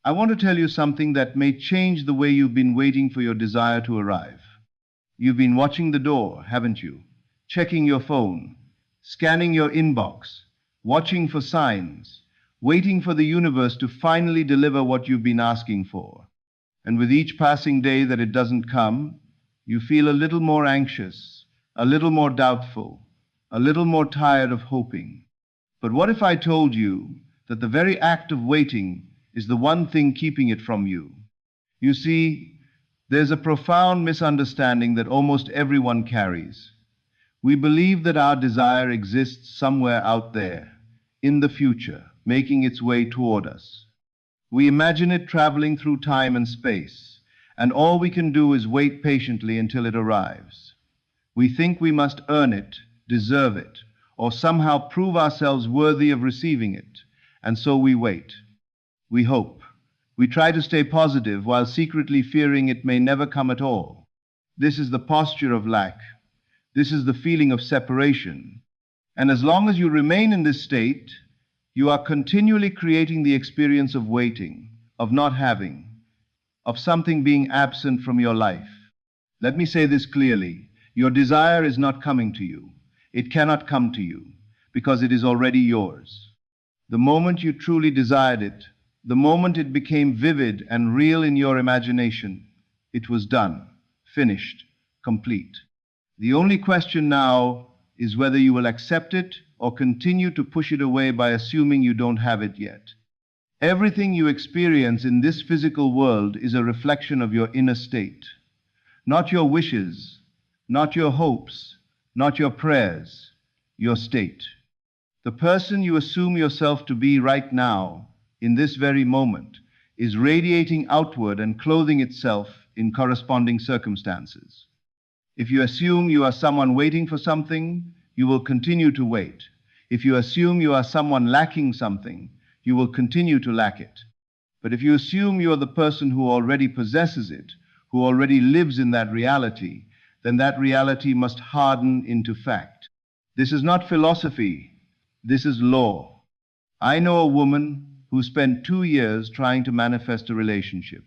I want to tell you something that may change the way you've been waiting for your desire to arrive. You've been watching the door, haven't you? Checking your phone, scanning your inbox, watching for signs, waiting for the universe to finally deliver what you've been asking for. And with each passing day that it doesn't come, you feel a little more anxious, a little more doubtful, a little more tired of hoping. But what if I told you that the very act of waiting is the one thing keeping it from you? You see, there's a profound misunderstanding that almost everyone carries. We believe that our desire exists somewhere out there, in the future, making its way toward us. We imagine it traveling through time and space, and all we can do is wait patiently until it arrives. We think we must earn it, deserve it, or somehow prove ourselves worthy of receiving it, and so we wait. We hope. We try to stay positive while secretly fearing it may never come at all. This is the posture of lack. This is the feeling of separation. And as long as you remain in this state, you are continually creating the experience of waiting, of not having, of something being absent from your life. Let me say this clearly. Your desire is not coming to you. It cannot come to you, because it is already yours. The moment you truly desired it, the moment it became vivid and real in your imagination, it was done, finished, complete. The only question now is whether you will accept it or continue to push it away by assuming you don't have it yet. Everything you experience in this physical world is a reflection of your inner state. Not your wishes, not your hopes, not your prayers, your state. The person you assume yourself to be right now, in this very moment, is radiating outward and clothing itself in corresponding circumstances. If you assume you are someone waiting for something, you will continue to wait. If you assume you are someone lacking something, you will continue to lack it. But if you assume you are the person who already possesses it, who already lives in that reality, then that reality must harden into fact. This is not philosophy, this is law. I know a woman who spent 2 years trying to manifest a relationship.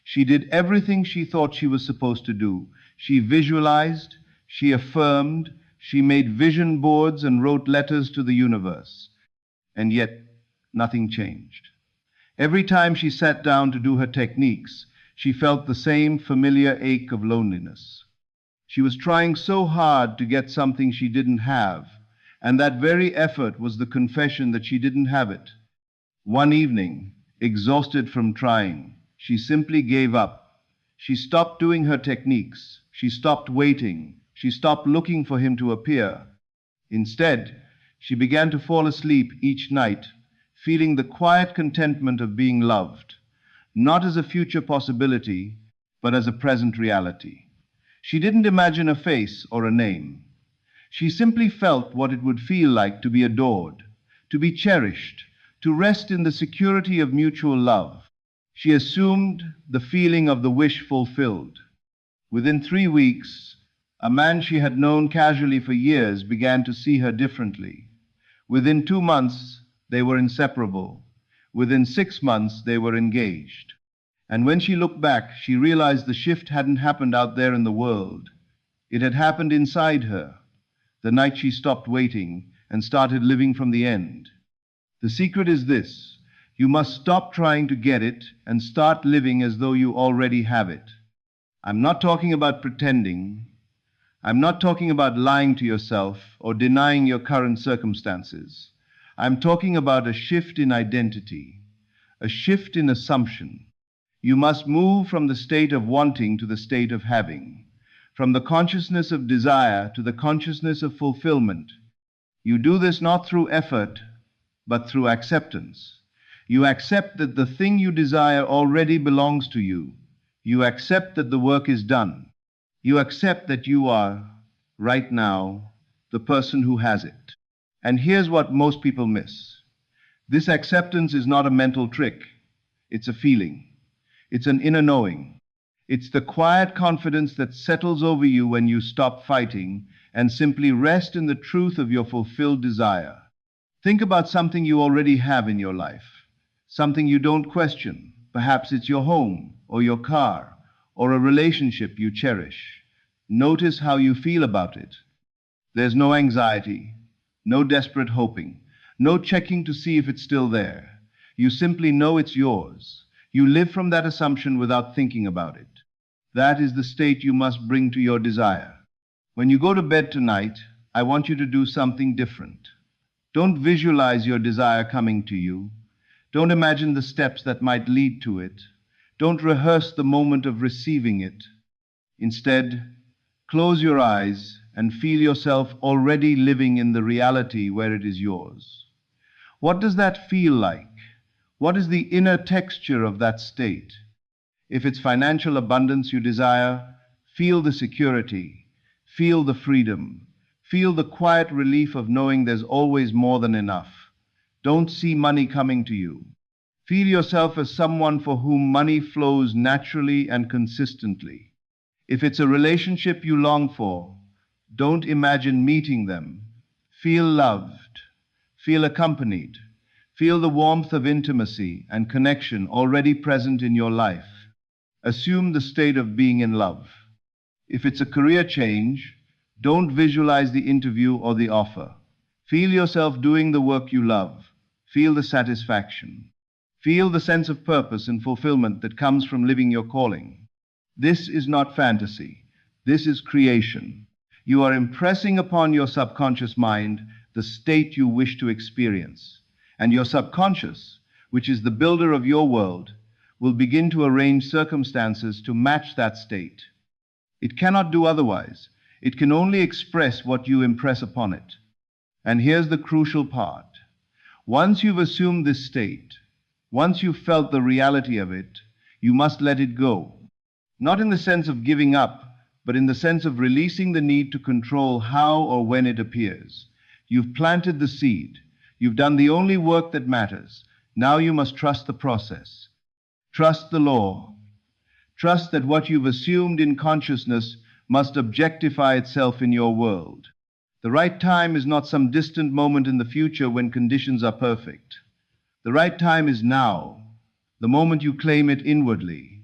She did everything she thought she was supposed to do. She visualized, she affirmed, she made vision boards and wrote letters to the universe. And yet, nothing changed. Every time she sat down to do her techniques, she felt the same familiar ache of loneliness. She was trying so hard to get something she didn't have, and that very effort was the confession that she didn't have it. One evening, exhausted from trying, she simply gave up. She stopped doing her techniques. She stopped waiting. She stopped looking for him to appear. Instead, she began to fall asleep each night, feeling the quiet contentment of being loved, not as a future possibility, but as a present reality. She didn't imagine a face or a name. She simply felt what it would feel like to be adored, to be cherished, to rest in the security of mutual love. She assumed the feeling of the wish fulfilled. Within 3 weeks, a man she had known casually for years began to see her differently. Within 2 months, they were inseparable. Within 6 months, they were engaged. And when she looked back, she realized the shift hadn't happened out there in the world. It had happened inside her, the night she stopped waiting and started living from the end. The secret is this: you must stop trying to get it and start living as though you already have it. I'm not talking about pretending. I'm not talking about lying to yourself or denying your current circumstances. I'm talking about a shift in identity, a shift in assumption. You must move from the state of wanting to the state of having, from the consciousness of desire to the consciousness of fulfillment. You do this not through effort, but through acceptance. You accept that the thing you desire already belongs to you. You accept that the work is done. You accept that you are, right now, the person who has it. And here's what most people miss. This acceptance is not a mental trick. It's a feeling. It's an inner knowing. It's the quiet confidence that settles over you when you stop fighting and simply rest in the truth of your fulfilled desire. Think about something you already have in your life, something you don't question, Perhaps it's your home, or your car, or a relationship you cherish. Notice how you feel about it. There's no anxiety, no desperate hoping, no checking to see if it's still there. You simply know it's yours. You live from that assumption without thinking about it. That is the state you must bring to your desire. When you go to bed tonight, I want you to do something different. Don't visualize your desire coming to you. Don't imagine the steps that might lead to it. Don't rehearse the moment of receiving it. Instead, close your eyes and feel yourself already living in the reality where it is yours. What does that feel like? What is the inner texture of that state? If it's financial abundance you desire, feel the security, feel the freedom, feel the quiet relief of knowing there's always more than enough. Don't see money coming to you. Feel yourself as someone for whom money flows naturally and consistently. If it's a relationship you long for, don't imagine meeting them. Feel loved, feel accompanied, feel the warmth of intimacy and connection already present in your life. Assume the state of being in love. If it's a career change, don't visualize the interview or the offer. Feel yourself doing the work you love. Feel the satisfaction. Feel the sense of purpose and fulfillment that comes from living your calling. This is not fantasy. This is creation. You are impressing upon your subconscious mind the state you wish to experience. And your subconscious, which is the builder of your world, will begin to arrange circumstances to match that state. It cannot do otherwise. It can only express what you impress upon it. And here's the crucial part. Once you've assumed this state, once you've felt the reality of it, you must let it go. Not in the sense of giving up, but in the sense of releasing the need to control how or when it appears. You've planted the seed. You've done the only work that matters. Now you must trust the process. Trust the law. Trust that what you've assumed in consciousness must objectify itself in your world. The right time is not some distant moment in the future when conditions are perfect. The right time is now, the moment you claim it inwardly.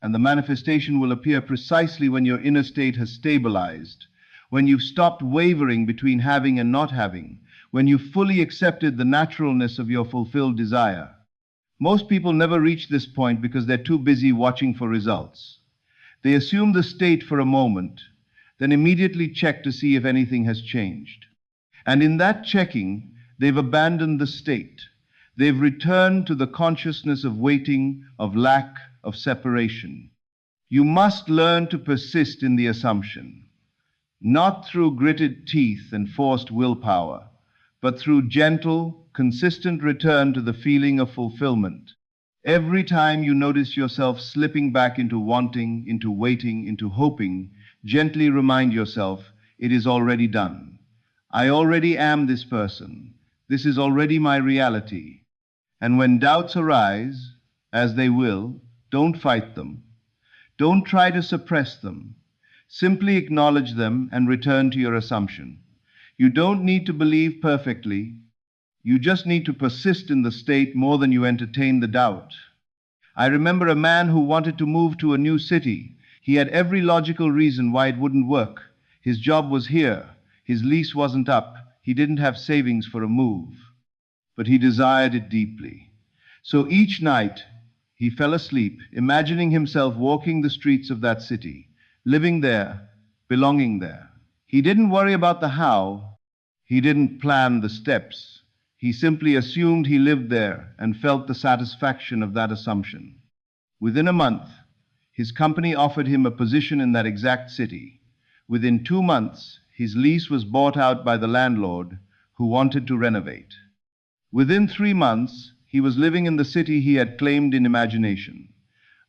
And the manifestation will appear precisely when your inner state has stabilized, when you've stopped wavering between having and not having, when you've fully accepted the naturalness of your fulfilled desire. Most people never reach this point because they're too busy watching for results. They assume the state for a moment, then immediately check to see if anything has changed. And in that checking, they've abandoned the state. They've returned to the consciousness of waiting, of lack, of separation. You must learn to persist in the assumption, not through gritted teeth and forced willpower, but through gentle, consistent return to the feeling of fulfillment. Every time you notice yourself slipping back into wanting, into waiting, into hoping, gently remind yourself, it is already done. I already am this person. This is already my reality. And when doubts arise, as they will, don't fight them. Don't try to suppress them. Simply acknowledge them and return to your assumption. You don't need to believe perfectly. You just need to persist in the state more than you entertain the doubt. I remember a man who wanted to move to a new city. He had every logical reason why it wouldn't work. His job was here. His lease wasn't up. He didn't have savings for a move. But he desired it deeply. So each night, he fell asleep, imagining himself walking the streets of that city, living there, belonging there. He didn't worry about the how. He didn't plan the steps. He simply assumed he lived there and felt the satisfaction of that assumption. Within a month, his company offered him a position in that exact city. Within 2 months, his lease was bought out by the landlord who wanted to renovate. Within 3 months, he was living in the city he had claimed in imagination.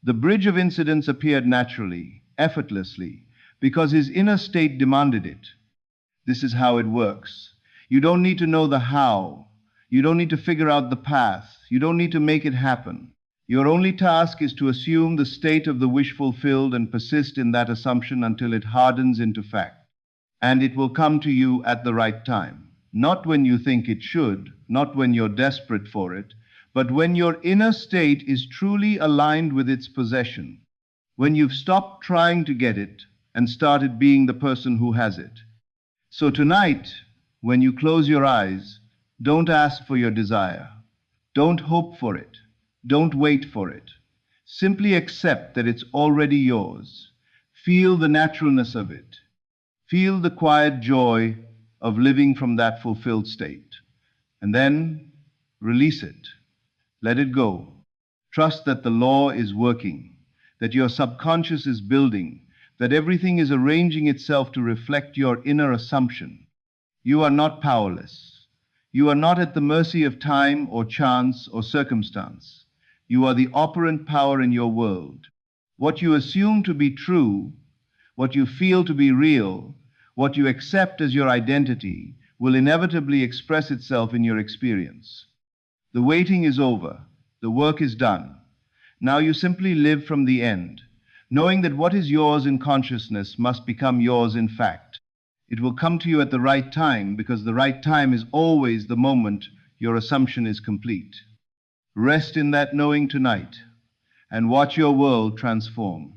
The bridge of incidents appeared naturally, effortlessly, because his inner state demanded it. This is how it works. You don't need to know the how. You don't need to figure out the path. You don't need to make it happen. Your only task is to assume the state of the wish fulfilled and persist in that assumption until it hardens into fact. And it will come to you at the right time. Not when you think it should, not when you're desperate for it, But when your inner state is truly aligned with its possession, when you've stopped trying to get it and started being the person who has it. So tonight, when you close your eyes, don't ask for your desire. Don't hope for it. Don't wait for it. Simply accept that it's already yours. Feel the naturalness of it. Feel the quiet joy of living from that fulfilled state. And then release it. Let it go. Trust that the law is working, that your subconscious is building, that everything is arranging itself to reflect your inner assumption. You are not powerless. You are not at the mercy of time or chance or circumstance. You are the operant power in your world. What you assume to be true, what you feel to be real, what you accept as your identity, will inevitably express itself in your experience. The waiting is over. The work is done. Now you simply live from the end, knowing that what is yours in consciousness must become yours in fact. It will come to you at the right time, because the right time is always the moment your assumption is complete. Rest in that knowing tonight and watch your world transform.